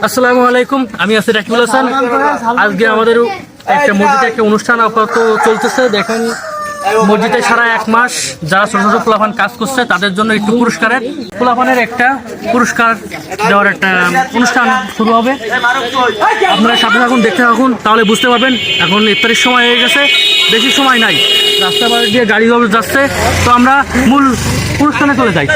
আসসালামু আলাইকুম, আমি আছি রাকিবুল হাসান। আজকে আমাদের একটা মসজিদে একটা অনুষ্ঠান আপাতত চলতেছে। দেখেন, মসজিদে সারা এক মাস যারা ছোট ছোট পোলাপান কাজ করছে তাদের জন্য একটু পুরস্কারের পোলাপানের একটা পুরস্কার দেওয়ার একটা অনুষ্ঠান শুরু হবে। আপনারা সাথে থাকুন, দেখতে থাকুন, তাহলে বুঝতে পারবেন। এখন ইফতারের সময় হয়ে গেছে, বেশি সময় নাই, রাস্তা বাড়ি দিয়ে গাড়ি যাচ্ছে। তো আমরা মূল অনুষ্ঠানে চলে যাই।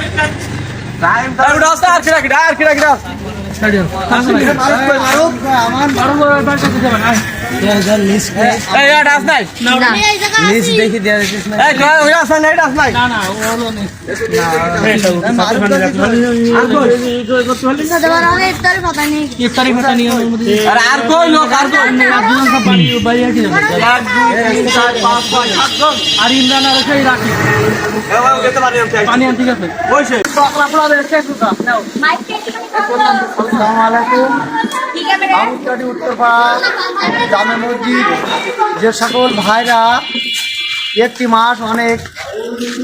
আর ইমরান আর রাখি পানি আন, ঠিক আছে। জামে মসজিদ যে সকল ভাইরা একটি মাস অনেক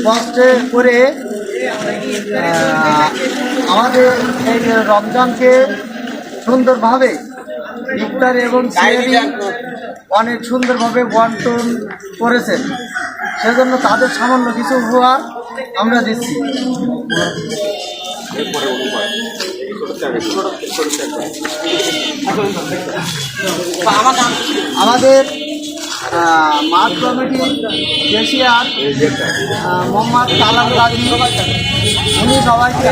কষ্টে করে আমাদের এই রমজানকে সুন্দরভাবে ইফতার এবং সিহরি অনেক সুন্দরভাবে বন্টন করেছেন, সেজন্য তাদের সামান্য কিছু উপহার আমরা দিচ্ছি। আমাদের মাঠ কমিটির কেশিয়ার মোহাম্মদ কালাম গাজী, উনি সবাইকে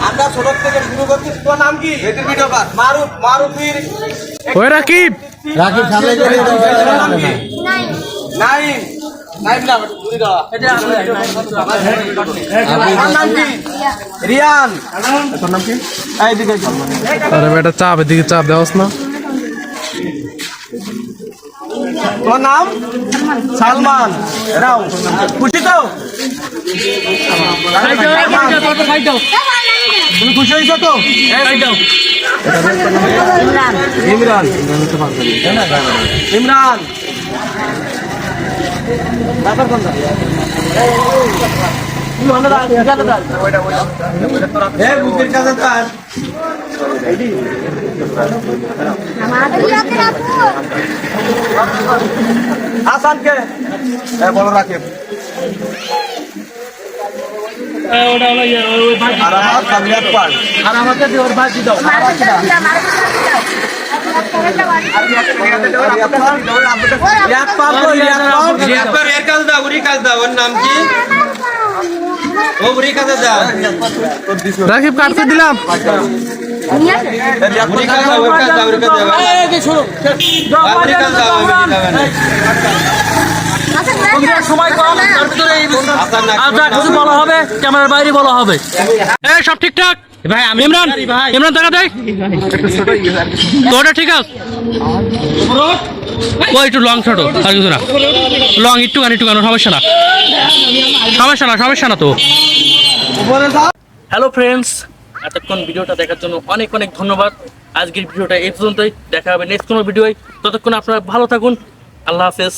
আমরা ছোট থেকে শুরু করছি। তোর নাম কি? মারুফির রাকিব রাকিব রিয়ান, চাপ এদিকে চাপ দেওয়াস না। তোর নাম সালমান। এরাও খুশি তো? তুমি খুশি হয়েছো তো? ইমরান ইমরান হাসানকে বলো রাকিব। আর আমাকে ওর ভাই দাও। রাকিব কাটতে দিলাম। সময় কম, বলা হবে ক্যামেরার বাইরে বলা হবে। সব ঠিকঠাক ভাই? ইমরান, ইমরান টাকা দেয় তোটা ঠিক আছে। ও একটু লং ছোট, আর কিছু না, লং একটু গান সমস্যা না, সমস্যা না তো। হ্যালো ফ্রেন্ডস, এতক্ষণ ভিডিওটা দেখার জন্য অনেক অনেক ধন্যবাদ। আজকের ভিডিওটা এই পর্যন্তই, দেখা হবে নেক্সট কোনো ভিডিওয়। ততক্ষণ আপনারা ভালো থাকুন, আল্লাহ হাফেজ।